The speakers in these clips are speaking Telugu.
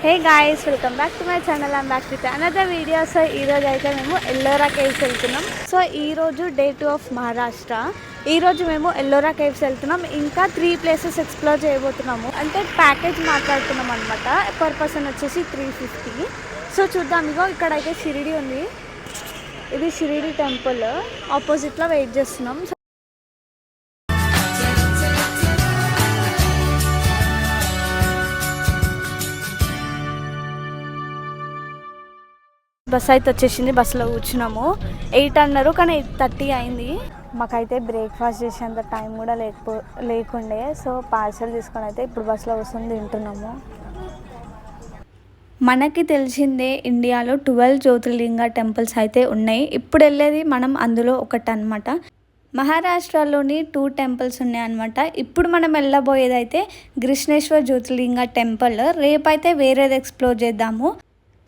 Hey guys, welcome back to my channel. I'm back with another video. So ఈరోజు అయితే మేము ఎల్లోరా కేవ్స్ వెళ్తున్నాం. సో ఈరోజు డే 2 ఆఫ్ మహారాష్ట్ర. ఈరోజు మేము ఎల్లోరా కేవ్స్ వెళ్తున్నాం. ఇంకా 3 ప్లేసెస్ ఎక్స్ప్లోర్ చేయబోతున్నాము. అంటే ప్యాకేజ్ మాట్లాడుతున్నాం అనమాట. పర్ పర్సన్ వచ్చేసి 350. సో చూద్దాం. ఇగో ఇక్కడైతే షిరిడి ఉంది. ఇది షిరిడి టెంపుల్ ఆపోజిట్లో వెయిట్ చేస్తున్నాం. బస్ అయితే వచ్చేసింది. బస్సులో కూర్చున్నాము. 8 అన్నారు, కానీ 8:30 అయింది. మాకైతే బ్రేక్ఫాస్ట్ చేసేంత టైం కూడా లేకుండే. సో పార్సల్ తీసుకొని అయితే ఇప్పుడు బస్సులో వస్తుంది తింటున్నాము. మనకి తెలిసిందే ఇండియాలో 12 జ్యోతిర్లింగ టెంపుల్స్ అయితే ఉన్నాయి. ఇప్పుడు వెళ్ళేది మనం అందులో ఒకటి అనమాట. మహారాష్ట్రలోని 2 టెంపుల్స్ ఉన్నాయన్నమాట. ఇప్పుడు మనం వెళ్ళబోయేది అయితే కృష్ణేశ్వర్ జ్యోతిర్లింగ టెంపుల్. రేపైతే వేరేది ఎక్స్ప్లోర్ చేద్దాము.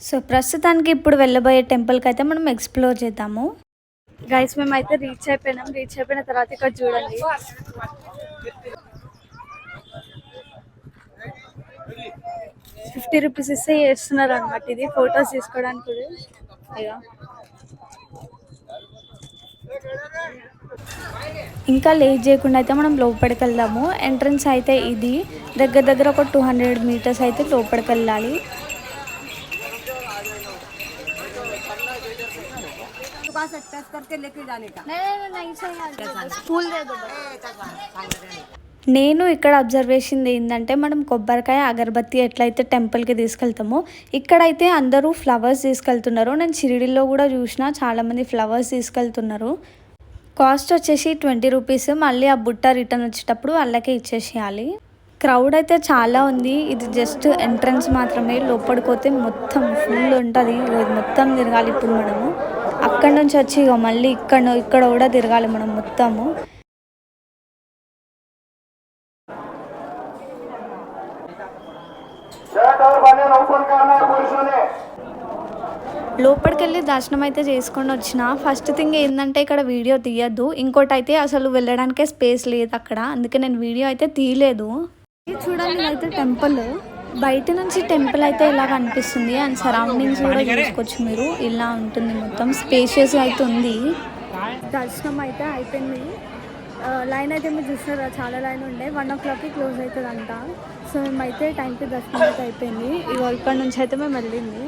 సో ప్రస్తుతానికి ఇప్పుడు వెళ్ళబోయే టెంపుల్కి అయితే మనం ఎక్స్ప్లోర్ చేద్దాము. గైస్, మేమైతే రీచ్ అయిపోయినాం. రీచ్ అయిపోయిన తర్వాత ఇక్కడ చూడండి, 50 రూపీస్ ఇస్తే చేస్తున్నారు అనమాట. ఇది ఫొటోస్ తీసుకోవడానికి. ఇంకా లేట్ చేయకుండా అయితే మనం లోపలికి వెళ్దాము. ఎంట్రన్స్ అయితే ఇది. దగ్గర ఒక 200 మీటర్స్ అయితే లోపలికి వెళ్ళాలి. నేను ఇక్కడ అబ్జర్వేషన్ ఏంటంటే, మనం కొబ్బరికాయ అగరబత్తి ఎట్లయితే టెంపుల్కి తీసుకెళ్తామో ఇక్కడైతే అందరూ ఫ్లవర్స్ తీసుకెళ్తున్నారు. నేను షిరిడిలో కూడా చూసిన చాలామంది ఫ్లవర్స్ తీసుకెళ్తున్నారు. కాస్ట్ వచ్చేసి 20 రూపీస్. మళ్ళీ ఆ బుట్ట రిటర్న్ వచ్చేటప్పుడు వాళ్ళకే ఇచ్చేసేయాలి. క్రౌడ్ అయితే చాలా ఉంది. ఇది జస్ట్ ఎంట్రన్స్ మాత్రమే. లోపలికి పోతే మొత్తం ఫుల్ ఉంటుంది. మొత్తం తిరగాలి. ఇప్పుడు మనము అక్కడ నుంచి వచ్చి ఇక మళ్ళీ ఇక్కడ కూడా తిరగాలి మనం మొత్తము. లోపలికి వెళ్ళి దర్శనం అయితే చేసుకొని వచ్చిన. ఫస్ట్ థింగ్ ఏంటంటే ఇక్కడ వీడియో తీయద్దు. ఇంకోటి అయితే అసలు వెళ్ళడానికే స్పేస్ లేదు అక్కడ. అందుకే నేను వీడియో అయితే తీయలేదు. చూడండి, అయితే టెంపుల్ బయట నుంచి టెంపుల్ అయితే ఇలా కనిపిస్తుంది. అండ్ సరౌండింగ్స్ కూడా చూసుకోవచ్చు మీరు. ఇలా ఉంటుంది, మొత్తం స్పేషియస్ అయితే ఉంది. దర్శనం అయితే అయిపోయింది. లైన్ అయితే మీరు చూసారా, చాలా లైన్ ఉండే. 1 o'clockకి క్లోజ్ అవుతుందంట. సో మేమైతే టైంకి దర్శనం అయితే అయిపోయింది. ఇక్కడ నుంచి అయితే మేము వెళ్ళింది.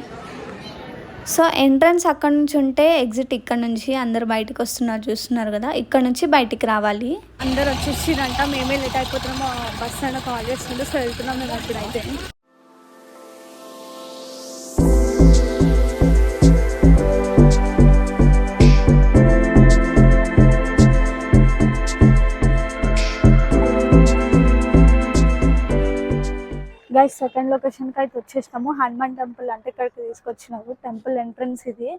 సో ఎంట్రన్స్ అక్కడ నుంచి ఉంటే ఎగ్జిట్ ఇక్కడ నుంచి. అందరు బయటకు వస్తున్నారు, చూస్తున్నారు కదా. ఇక్కడ నుంచి బయటికి రావాలి. అందరు వచ్చేసిరంట. మేమే లేట్ అయిపోతున్నాము. బస్ అయినా కాల్ చేస్తుండే. సో వెళ్తున్నాం మేము అప్పుడైతే. గైస్, సెకండ్ లొకేషన్కి అయితే వచ్చేసినాము. హనుమాన్ టెంపుల్ అంటే ఇక్కడికి తీసుకొచ్చినాము. టెంపుల్ ఎంట్రన్స్ ఇది.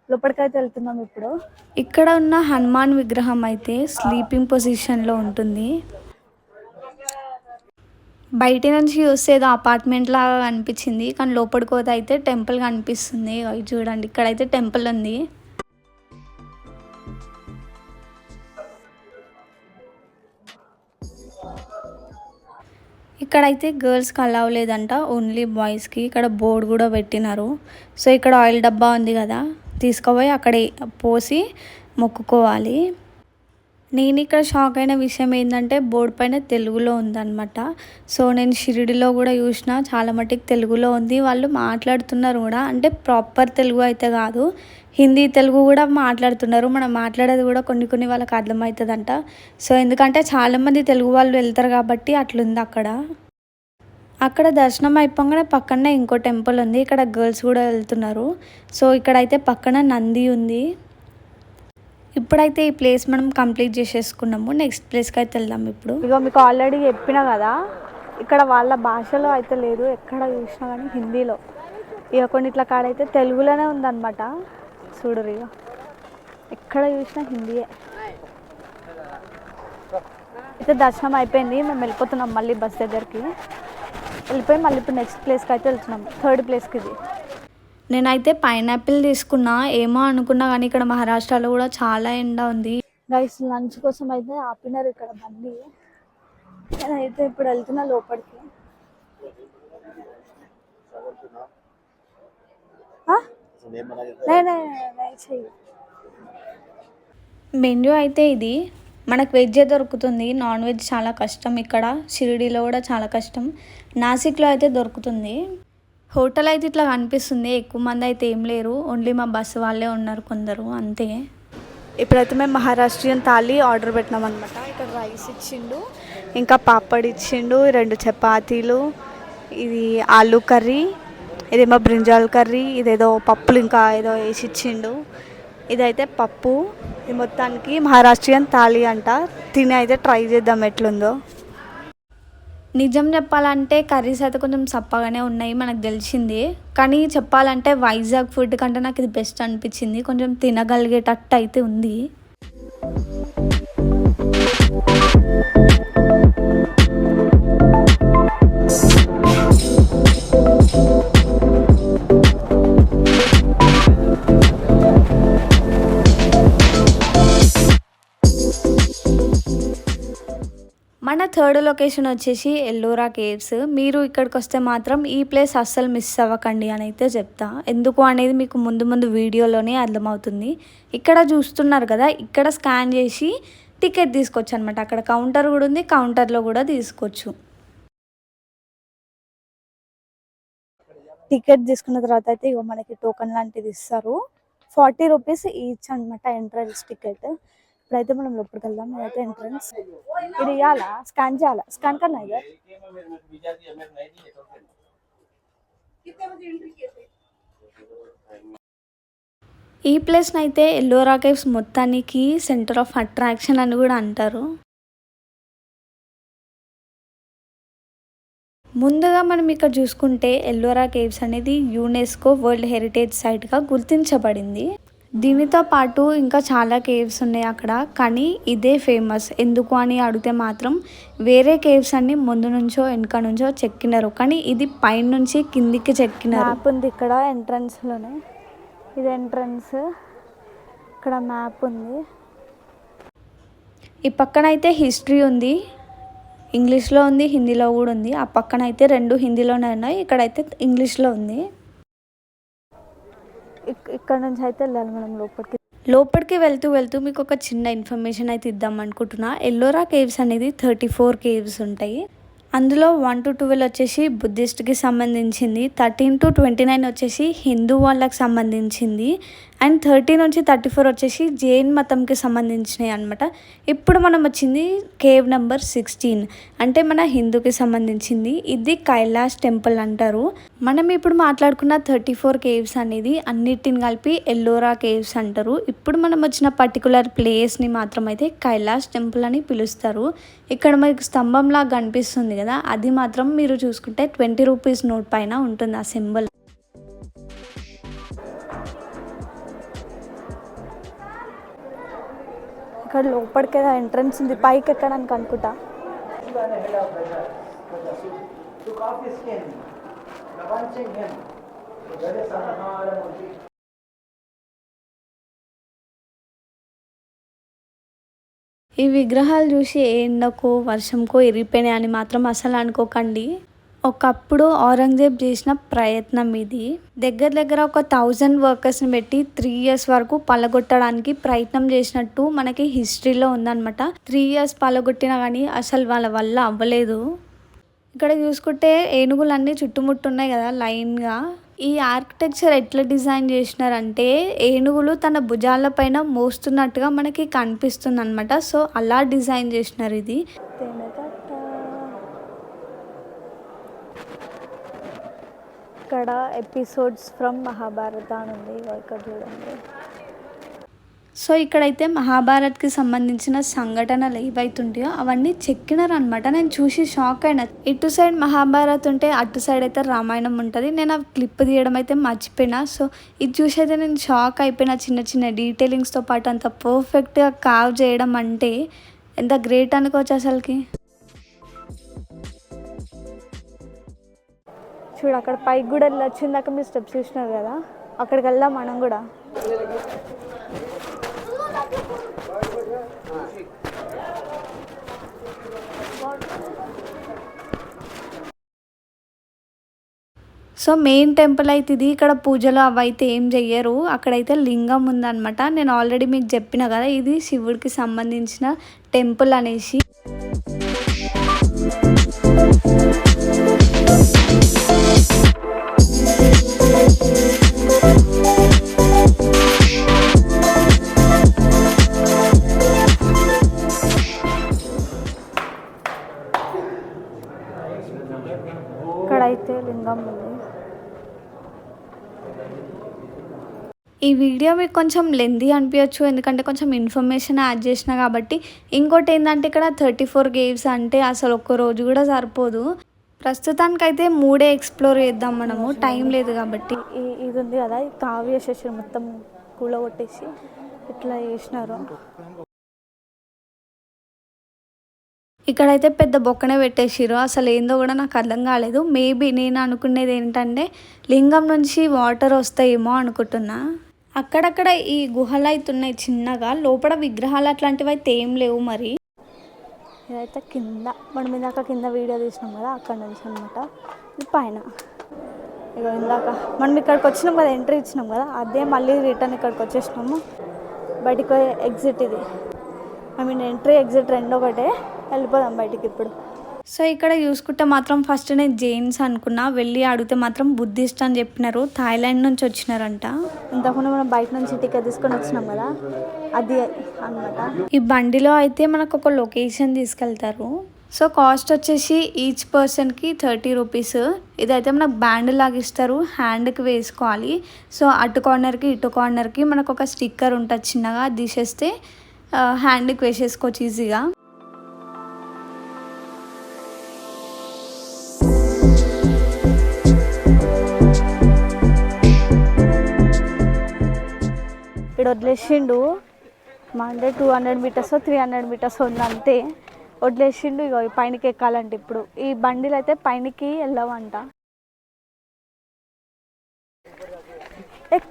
లోపలికైతే వెళ్తున్నాం ఇప్పుడు. ఇక్కడ ఉన్న హనుమాన్ విగ్రహం అయితే స్లీపింగ్ పొజిషన్లో ఉంటుంది. బయట నుంచి చూస్తే ఏదో అపార్ట్మెంట్ లాగా కనిపించింది, కానీ లోపలికి పోతే అయితే టెంపుల్ కనిపిస్తుంది. చూడండి, ఇక్కడైతే టెంపుల్ ఉంది. ఇక్కడైతే గర్ల్స్కి అలౌ లేదంట, ఓన్లీ బాయ్స్కి. ఇక్కడ బోర్డు కూడా పెట్టినారు. సో ఇక్కడ ఆయిల్ డబ్బా ఉంది కదా, తీసుకుపోయి అక్కడ పోసి మొక్కుకోవాలి. నేను ఇక్కడ షాక్ అయిన విషయం ఏంటంటే, బోర్డు పైన తెలుగులో ఉందన్నమాట. సో నేను షిరిడిలో కూడా చూసిన, చాలా మటుకు తెలుగులో ఉంది. వాళ్ళు మాట్లాడుతున్నారు కూడా, అంటే ప్రాపర్ తెలుగు అయితే కాదు, హిందీ తెలుగు కూడా మాట్లాడుతున్నారు. మనం మాట్లాడేది కూడా కొన్ని వాళ్ళకి అర్థమవుతుందంట. సో ఎందుకంటే చాలామంది తెలుగు వాళ్ళు వెళ్తారు కాబట్టి అట్లుంది అక్కడ దర్శనం అయిపోగానే పక్కనే ఇంకో టెంపుల్ ఉంది. ఇక్కడ గర్ల్స్ కూడా వెళ్తున్నారు. సో ఇక్కడైతే పక్కన నంది ఉంది. ఇప్పుడైతే ఈ ప్లేస్ మనం కంప్లీట్ చేసేసుకున్నాము. నెక్స్ట్ ప్లేస్కి అయితే వెళ్దాం ఇప్పుడు. ఇగో మీకు ఆల్రెడీ చెప్పినా కదా, ఇక్కడ వాళ్ళ భాషలో అయితే లేదు. ఎక్కడ చూసినా కానీ హిందీలో. ఇక కొన్నిట్ల కాడైతే తెలుగులోనే ఉందన్నమాట. చూడరు, ఇక ఎక్కడ చూసినా హిందీయే. అయితే దర్శనం అయిపోయింది. మేము వెళ్ళిపోతున్నాం మళ్ళీ బస్ దగ్గరికి. వెళ్ళిపోయి మళ్ళీ ఇప్పుడు నెక్స్ట్ ప్లేస్కి అయితే వెళ్తున్నాం. 3rd ప్లేస్కి ఇది. నేనైతే పైనాపిల్ తీసుకున్నా. ఏమో అనుకున్నా కానీ ఇక్కడ మహారాష్ట్రలో కూడా చాలా ఎండ ఉంది. గైస్, లంచ్ కోసం అయితే ఆపినారు ఇక్కడ బండి. నేనైతే ఇప్పుడు వెళ్తున్నా లోపలికి. మెన్యూ అయితే ఇది. మనకు వెజ్జే దొరుకుతుంది. నాన్ వెజ్ చాలా కష్టం ఇక్కడ. షిరిడీలో కూడా చాలా కష్టం. నాసిక్‌లో అయితే దొరుకుతుంది. హోటల్ అయితే ఇట్లా కనిపిస్తుంది. ఎక్కువ మంది అయితే ఏం లేరు. ఓన్లీ మా బస్సు వాళ్ళే ఉన్నారు కొందరు అంతే. ఇప్పుడైతే మేము మహారాష్ట్రియన్ థాలీ ఆర్డర్ పెట్టినామన్నమాట. ఇక్కడ రైస్ ఇచ్చిండు, ఇంకా పాపడ్ ఇచ్చిండు, 2 చపాతీలు, ఇది ఆలూ కర్రీ, ఇదేమో బ్రింజాల్ కర్రీ, ఇదేదో పప్పులు ఇంకా ఏదో వేసి ఇచ్చిండు. ఇదైతే పప్పు. ఇది మొత్తానికి మహారాష్ట్రియన్ థాలీ అంట. తిని అయితే ట్రై చేద్దాం ఎట్లుందో. నిజం చెప్పాలంటే కర్రీస్ అయితే కొంచెం చప్పగానే ఉన్నాయి, మనకు తెలిసింది. కానీ చెప్పాలంటే వైజాగ్ ఫుడ్ కంటే నాకు ఇది బెస్ట్ అనిపించింది. కొంచెం తినగలిగేటట్టు అయితే ఉంది. మన థర్డ్ లొకేషన్ వచ్చేసి ఎల్లోరా కేవ్స్. మీరు ఇక్కడికి వస్తే మాత్రం ఈ ప్లేస్ అస్సలు మిస్ అవ్వకండి అని అయితే చెప్తా. ఎందుకు అనేది మీకు ముందు ముందు వీడియోలోనే అర్థమవుతుంది. ఇక్కడ చూస్తున్నారు కదా, ఇక్కడ స్కాన్ చేసి టికెట్ తీసుకోవచ్చు అనమాట. అక్కడ కౌంటర్ కూడా ఉంది, కౌంటర్లో కూడా తీసుకోవచ్చు. టికెట్ తీసుకున్న తర్వాత అయితే ఇగో మనకి టోకన్ లాంటిది ఇస్తారు. 40 రూపీస్ ఈచ్ అనమాట ఎంట్రన్స్ టికెట్. ఇప్పుడైతే మనం లోపలికి వెళ్దాం. అదైతే ఎంట్రన్స్. ఇది ఇవ్వాలా, స్కాన్ చేయాలా? స్కాన్ కన్నా ఇక ఈ ప్లేస్ని అయితే ఎల్లోరా కేవ్స్ మొత్తానికి సెంటర్ ఆఫ్ అట్రాక్షన్ అని కూడా అంటారు. ముందుగా మనం ఇక్కడ చూసుకుంటే ఎల్లోరా కేవ్స్ అనేది యునెస్కో వరల్డ్ హెరిటేజ్ సైట్గా గుర్తించబడింది. దీనితో పాటు ఇంకా చాలా కేవ్స్ ఉన్నాయి అక్కడ, కానీ ఇదే ఫేమస్. ఎందుకు అని అడిగితే మాత్రం వేరే కేవ్స్ అన్ని ముందు నుంచో వెనక నుంచో చెక్కినారు, కానీ ఇది పైన నుంచి కిందికి చెక్కినారు. మ్యాప్ ఉంది ఇక్కడ ఎంట్రన్స్లోనే. ఇది ఎంట్రన్స్, ఇక్కడ మ్యాప్ ఉంది. ఈ పక్కన అయితే హిస్టరీ ఉంది, ఇంగ్లీష్లో ఉంది, హిందీలో కూడా ఉంది. ఆ పక్కన అయితే 2 హిందీలోనే ఉన్నాయి, ఇక్కడైతే ఇంగ్లీష్లో ఉంది. ఇక్కడ నుంచి అయితే వెళ్ళాలి మనం లోపలికి వెళ్తూ మీకు ఒక చిన్న ఇన్ఫర్మేషన్ అయితే ఇద్దాం అనుకుంటున్నా. ఎల్లోరా కేవ్స్ అనేది 34 కేవ్స్ ఉంటాయి. అందులో 1 to 12 వచ్చేసి బుద్ధిస్ట్కి సంబంధించింది, 13 to 29 వచ్చేసి హిందూ వాళ్ళకి సంబంధించింది, అండ్ 30 నుంచి 34 వచ్చేసి జైన్ మతంకి సంబంధించినవి అనమాట. ఇప్పుడు మనం వచ్చింది కేవ్ నెంబర్ 16, అంటే మన హిందూకి సంబంధించింది. ఇది కైలాష్ టెంపుల్ అంటారు. మనం ఇప్పుడు మాట్లాడుకున్న 34 కేవ్స్ అనేది అన్నిటిని కలిపి ఎల్లోరా కేవ్స్ అంటారు. ఇప్పుడు మనం వచ్చిన పర్టికులర్ ప్లేస్ని మాత్రం అయితే కైలాష్ టెంపుల్ అని పిలుస్తారు. ఇక్కడ మనకి స్తంభంలాగా కనిపిస్తుంది కదా, అది మాత్రం మీరు చూసుకుంటే 20 రూపీస్ నోట్ పైన ఉంటుంది ఆ సింబల్. ఇక్కడ లోపలికి ఎంట్రన్స్ ఉంది, పైకి ఎక్కడానికి అనుకుంటా. ఈ విగ్రహాలు చూసి ఎండకో వర్షంకో ఇరిగిపోయినాయి అని మాత్రం అసలు అనుకోకండి. ఒకప్పుడు ఔరంగజేబ్ చేసిన ప్రయత్నం ఇది. దగ్గర ఒక 1000 వర్కర్స్ని పెట్టి 3 years వరకు పలగొట్టడానికి ప్రయత్నం చేసినట్టు మనకి హిస్టరీలో ఉందన్నమాట. 3 years పలగొట్టినా కానీ అసలు వాళ్ళ వల్ల అవ్వలేదు. ఇక్కడ చూసుకుంటే ఏనుగులన్నీ చుట్టుముట్టున్నాయి కదా లైన్గా. ఈ ఆర్కిటెక్చర్ ఎట్లా డిజైన్ చేసినారంటే ఏనుగులు తన భుజాల పైన మోస్తున్నట్టుగా మనకి కనిపిస్తుంది అనమాట. సో అలా డిజైన్ చేసినారు ఇది. ఇక్కడ ఎపిసోడ్స్ ఫ్రమ్ మహాభారత అని ఉంది, ఇక్కడ చూడండి. సో ఇక్కడైతే మహాభారత్కి సంబంధించిన సంఘటనలు ఏవైతుంటాయో అవన్నీ చెక్కినారు అనమాట. నేను చూసి షాక్ అయినా. ఇటు సైడ్ మహాభారత్ ఉంటే అటు సైడ్ అయితే రామాయణం ఉంటుంది. నేను ఆ క్లిప్ తీయడం అయితే మర్చిపోయినా. సో ఇది చూసి అయితే నేను షాక్ అయిపోయినా. చిన్న డీటెయిలింగ్స్తో పాటు అంత పర్ఫెక్ట్గా కావ్ చేయడం అంటే ఎంత గ్రేట్ అనుకోవచ్చు అసలుకి. చూడు అక్కడ పైకి కూడా వచ్చిందాక మీరు స్టెప్స్ చూసినారు కదా, అక్కడికి వెళ్దాం మనం కూడా. సో మెయిన్ టెంపుల్ అయితే ఇది. ఇక్కడ పూజలు అవైతే ఏం చెయ్యరు. అక్కడైతే లింగం ఉందన్నమాట. నేను ఆల్రెడీ మీకు చెప్పిన కదా ఇది శివుడికి సంబంధించిన టెంపుల్ అనేసి. ఇక్కడైతే లింగం ఉంది. ఈ వీడియో మీకు కొంచెం లెందీ అనిపించచ్చు, ఎందుకంటే కొంచెం ఇన్ఫర్మేషన్ యాడ్ చేసిన కాబట్టి. ఇంకోటి ఏంటంటే ఇక్కడ 34 కేవ్స్ అంటే అసలు ఒక్క రోజు కూడా సరిపోదు. ప్రస్తుతానికైతే 3 ఎక్స్ప్లోర్ చేద్దాం మనము, టైం లేదు కాబట్టి. ఇది ఉంది కదా, ఇది కావి వేసేసి మొత్తం కూలగొట్టేసి ఇట్లా చేసినారు. ఇక్కడైతే పెద్ద బొక్కనే పెట్టేసిరు. అసలు ఏందో కూడా నాకు అర్థం కాలేదు. మేబీ నేను అనుకునేది ఏంటంటే లింగం నుంచి వాటర్ వస్తాయేమో అనుకుంటున్నా. అక్కడక్కడ ఈ గుహలు అయితే ఉన్నాయి చిన్నగా, లోపల విగ్రహాలు అట్లాంటివి అయితే ఏం లేవు. మరి ఇదైతే కింద మనం ఇందాక కింద వీడియో తీసినాం కదా, అక్కడ నుంచి అనమాట. ఇది పైన ఇక ఇందాక మనం ఇక్కడికి వచ్చినాం కదా, ఎంట్రీ ఇచ్చినాం కదా, అదే మళ్ళీ రిటర్న్ ఇక్కడికి వచ్చేసినాము. బయటికి ఎగ్జిట్ ఇది. ఎంట్రీ ఎగ్జిట్ రెండు ఒకటే. వెళ్ళిపోదాం బయటికి ఇప్పుడు. సో ఇక్కడ చూసుకుంటే మాత్రం ఫస్ట్ నేను జైన్స్ అనుకున్నా, వెళ్ళి అడిగితే మాత్రం బుద్ధిస్ట్ అని చెప్పినారు. థాయిలాండ్ నుంచి వచ్చినారంట. ఇంతకుముందు మనం బయట నుంచి టికెట్ తీసుకొని వచ్చినాం కదా, అది అనమాట. ఈ బండిలో అయితే మనకు ఒక లొకేషన్ తీసుకెళ్తారు. సో కాస్ట్ వచ్చేసి ఈచ్ పర్సన్కి 30 రూపీస్. ఇదైతే మనకు బ్యాండ్ లాగా ఇస్తారు, హ్యాండ్కి వేసుకోవాలి. సో అటు కార్నర్కి ఇటు కార్నర్కి మనకు ఒక స్టిక్కర్ ఉంటుంది చిన్నగా, అది తీసేస్తే హ్యాండ్కి వేసేసుకోవచ్చు ఈజీగా. ఇక్కడ వదిలేసిండు అంటే 200 మీటర్స్ 300 మీటర్స్ ఉంది అంతే. వదిలేసిండు. ఇక పైనకి ఎక్కాలంటే ఇప్పుడు ఈ బండిలు అయితే పైనకి వెళ్ళవంట.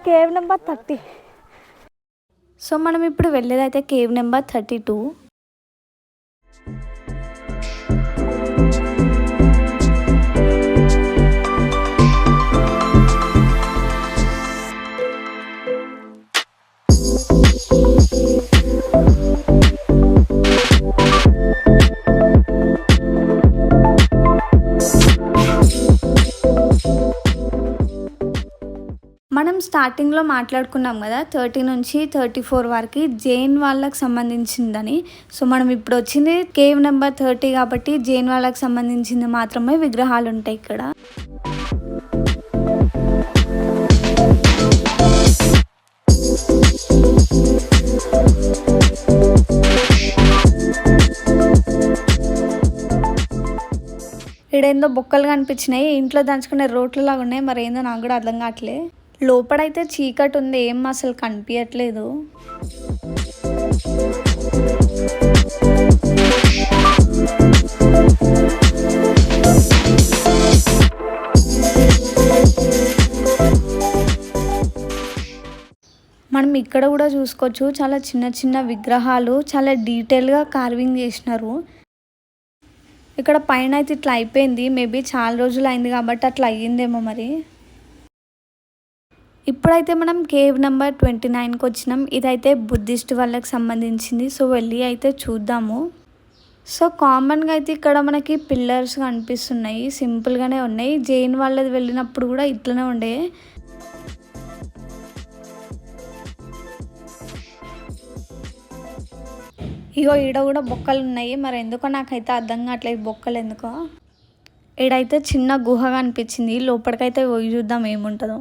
Cave number 30. సో మనం ఇప్పుడు వెళ్ళేదైతే కేవ్ నెంబర్ 32. మనం స్టార్టింగ్లో మాట్లాడుకున్నాం కదా 30 నుంచి 34 వరకు జైన్ వాళ్ళకి సంబంధించిందని. సో మనం ఇప్పుడు వచ్చింది కేవ్ నెంబర్ 30 కాబట్టి జైన్ వాళ్ళకి సంబంధించింది మాత్రమే విగ్రహాలు ఉంటాయి ఇక్కడ. ఇక్కడేందో బొక్కలు కనిపించినాయి, ఇంట్లో దంచుకునే రోట్లలాగా ఉన్నాయి. మరి ఏందో నాకు కూడా అర్థం కావట్లే. లోపడైతే చీకటి ఉంది, ఏం అసలు కనిపించట్లేదు. మనం ఇక్కడ కూడా చూసుకోవచ్చు, చాలా చిన్న చిన్న విగ్రహాలు చాలా డీటెయిల్గా కార్వింగ్ చేసినారు. ఇక్కడ పైన అయితే ఇట్లా అయిపోయింది, మేబీ చాలా రోజులు అయింది కాబట్టి అట్లా అయ్యిందేమో మరి. ఇప్పుడైతే మనం కేవ్ నెంబర్ 29కి వచ్చినాం. ఇదైతే బుద్ధిస్ట్ వాళ్ళకి సంబంధించింది. సో వెళ్ళి అయితే చూద్దాము. సో కామన్గా అయితే ఇక్కడ మనకి పిల్లర్స్ కనిపిస్తున్నాయి, సింపుల్గానే ఉన్నాయి. జైన్ వాళ్ళది వెళ్ళినప్పుడు కూడా ఇట్లనే ఉండే. ఇగో ఈడ కూడా బొక్కలు ఉన్నాయి, మరి ఎందుకో నాకైతే అర్థం కావట్లేదు బొక్కలు ఎందుకో. ఈడైతే చిన్న గుహ కనిపించింది, లోపలికైతే పోయి చూద్దాం ఏముంటుందో.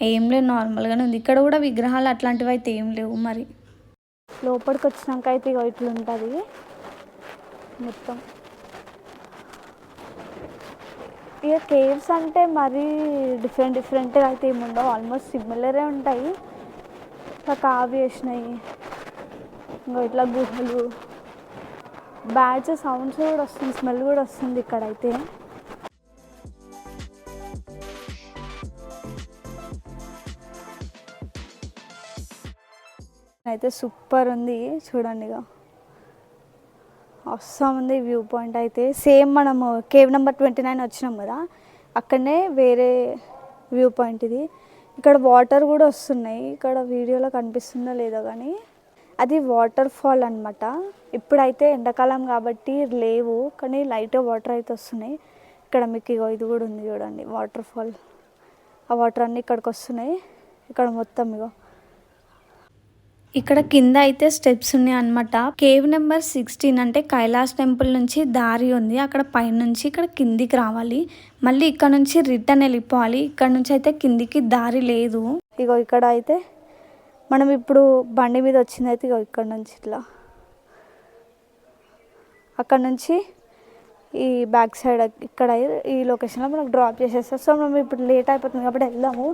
ఏం లేదు, నార్మల్గానే ఉంది. ఇక్కడ కూడా విగ్రహాలు అట్లాంటివి అయితే ఏం లేవు. మరి లోపలికి వచ్చినాక అయితే ఇక ఇట్లుంటుంది మొత్తం. ఇక కేవ్స్ అంటే మరీ డిఫరెంట్గా అయితే ఏమి ఉండవు, ఆల్మోస్ట్ సిమిలరే ఉంటాయి. ఇట్లా కావి వేసినాయి, ఇంకా ఇట్లా గుహలు, బ్యాడ్స్ సౌండ్స్ కూడా వస్తుంది, స్మెల్ కూడా వస్తుంది ఇక్కడైతే. అయితే సూపర్ ఉంది చూడండి. ఇక అవసరం ఉంది వ్యూ పాయింట్ అయితే. సేమ్ మనము కేవ్ నెంబర్ 29 వచ్చినాం కదా, అక్కడనే వేరే వ్యూ పాయింట్ ఇది. ఇక్కడ వాటర్ కూడా వస్తున్నాయి. ఇక్కడ వీడియోలో కనిపిస్తుందో లేదో కానీ అది వాటర్ ఫాల్ అనమాట. ఇప్పుడైతే ఎండాకాలం కాబట్టి లేవు, కానీ లైట్ వాటర్ అయితే వస్తున్నాయి. ఇక్కడ మీకు ఇగో ఇది కూడా ఉంది చూడండి వాటర్ ఫాల్. ఆ వాటర్ అన్నీ ఇక్కడికి వస్తున్నాయి. ఇక్కడ మొత్తం ఇగో ఇక్కడ కింద అయితే స్టెప్స్ ఉన్నాయి అనమాట. కేవ్ నెంబర్ 16 అంటే కైలాస్ టెంపుల్ నుంచి దారి ఉంది. అక్కడ పైనుంచి ఇక్కడ కిందికి రావాలి, మళ్ళీ ఇక్కడ నుంచి రిటర్న్ వెళ్ళిపోవాలి. ఇక్కడ నుంచి అయితే కిందికి దారి లేదు. ఇగో ఇక్కడ అయితే మనం ఇప్పుడు బండి మీద వచ్చింది అయితే ఇగో ఇక్కడ నుంచి ఇట్లా, అక్కడ నుంచి ఈ బ్యాక్ సైడ్ ఇక్కడ ఈ లొకేషన్లో మనకు డ్రాప్ చేసేస్తారు. సో మనం ఇప్పుడు లేట్ అయిపోతుంది కాబట్టి వెళ్దాము.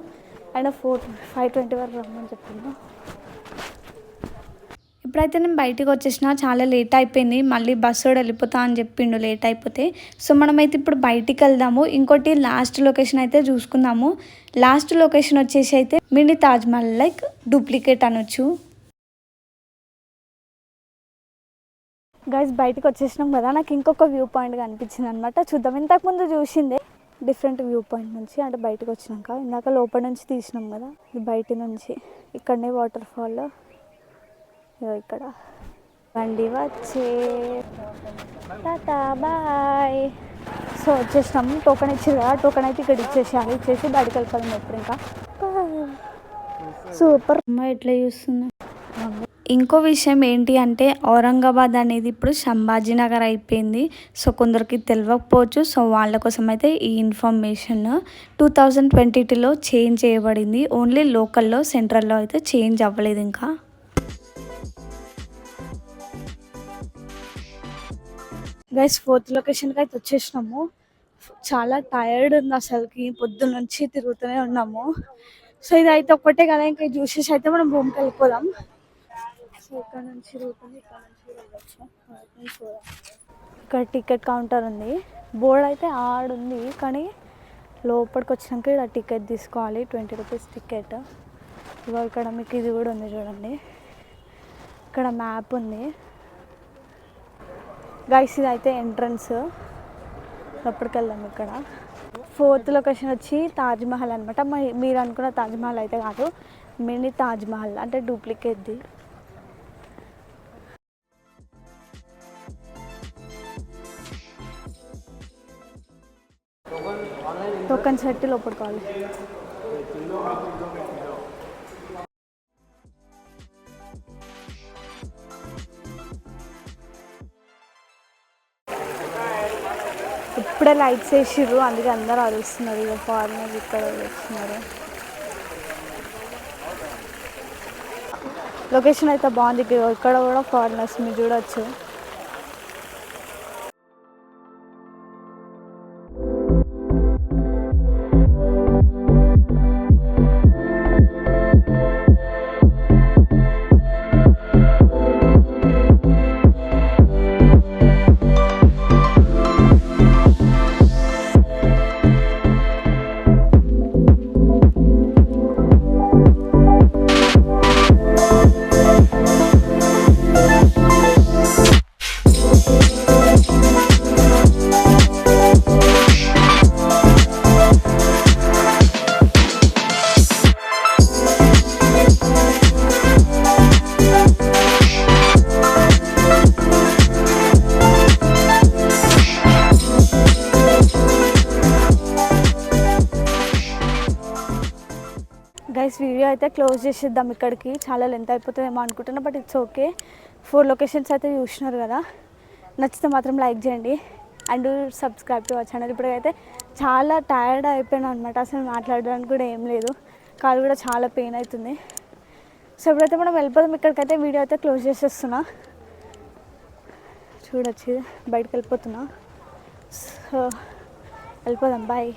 ఆయన 5:20 వరకు రమ్మని చెప్తున్నాను. ఇప్పుడైతే నేను బయటకు వచ్చేసిన, చాలా లేట్ అయిపోయింది. మళ్ళీ బస్సు వెళ్ళిపోతా అని చెప్పిండు లేట్ అయిపోతే. సో మనమైతే ఇప్పుడు బయటికి వెళ్దాము. ఇంకోటి లాస్ట్ లొకేషన్ అయితే చూసుకుందాము. లాస్ట్ లొకేషన్ వచ్చేసి అయితే మినీ తాజ్మహల్, లైక్ డూప్లికేట్ అనొచ్చు. గైస్ బయటకు వచ్చేసినాం కదా, నాకు ఇంకొక వ్యూ పాయింట్ కనిపించింది అనమాట. చూద్దాం. ఇంతకుముందు చూసిందే డిఫరెంట్ వ్యూ పాయింట్ నుంచి, అంటే బయటకు వచ్చినాక. ఇందాక లోపల నుంచి తీసినాం కదా, ఇది బయట నుంచి. ఇక్కడనే వాటర్ ఫాల్. ఇక్కడ బండి వచ్చే టాటా బాయ్. సో వచ్చేసినాము. టోకెన్ ఇచ్చారు కదా, టోకెన్ అయితే ఇక్కడ ఇచ్చేసాను. ఇచ్చేసి బయటకు వెళ్ళిపోదాం ఎప్పుడు. ఇంకా సూపర్. అమ్మ ఎట్లా చూస్తున్నా. ఇంకో విషయం ఏంటి అంటే ఔరంగాబాద్ అనేది ఇప్పుడు సంభాజీనగర్ అయిపోయింది. సో కొందరికి తెలియకపోవచ్చు. సో వాళ్ళ కోసం అయితే ఈ ఇన్ఫర్మేషన్ 2022లో చేంజ్ చేయబడింది. ఓన్లీ లోకల్లో, సెంట్రల్లో అయితే చేంజ్ అవ్వలేదు ఇంకా. గైస్ 4th లొకేషన్కి అయితే వచ్చేసినాము. చాలా టైర్డ్ ఉంది అసలుకి, పొద్దున్న నుంచి తిరుగుతూనే ఉన్నాము. సో ఇది అయితే ఒక్కటే కదా, ఇంకా చూసేసి అయితే మనం రూమ్కి వెళ్ళిపోదాం. సో ఇక్కడ నుంచి రూట్ ఉంది, ఇక్కడ నుంచి వెళ్ళచ్చు. ఇక్కడ టికెట్ కౌంటర్ ఉంది. బోర్డ్ అయితే ఆడుంది, కానీ లోపలికి వచ్చినాక ఇక్కడ టికెట్ తీసుకోవాలి. 20 రూపీస్ టికెట్. ఇగో ఇక్కడ మీకు ఇది కూడా ఉంది చూడండి, ఇక్కడ మ్యాప్ ఉంది. గైస్ ఇది అయితే ఎంట్రన్స్. లోపలికి వెళ్దాం. ఇక్కడ 4th లొకేషన్ వచ్చి తాజ్మహల్ అనమాట. మీరు అనుకున్న తాజ్మహల్ అయితే కాదు, మినీ తాజ్మహల్, అంటే డూప్లికేట్ది. టోకన్ సెట్ లోపలికి కావాలి. ఇప్పుడే లైట్స్ వేసిర్రు, అందుకే అందరూ అరుస్తున్నారు. ఇక ఫారినర్స్ ఇక్కడ వస్తున్నారు. లొకేషన్ అయితే బాగుంది. ఇక్కడ కూడా ఫారినర్స్ మీరు చూడవచ్చు. గైస్ వీడియో అయితే క్లోజ్ చేసేద్దాం ఇక్కడికి. చాలా లెంత్ అయిపోతుందేమో అనుకుంటున్నా, బట్ ఇట్స్ ఓకే. 4 లొకేషన్స్ అయితే చూసినారు కదా. నచ్చితే మాత్రం లైక్ చేయండి and subscribe to our channel. ఇప్పుడైతే చాలా టైర్డ్ అయిపోయాను అనమాట. అసలు మాట్లాడడానికి కూడా ఏం లేదు, కాలు కూడా చాలా పెయిన్ అవుతుంది. సో ఇప్పుడైతే మనం వెళ్ళిపోదాం. ఇక్కడికైతే వీడియో అయితే క్లోజ్ చేసేస్తున్నా. చూడొచ్చు బయటకు వెళ్ళిపోతున్నా. సో వెళ్ళిపోదాం. బాయ్.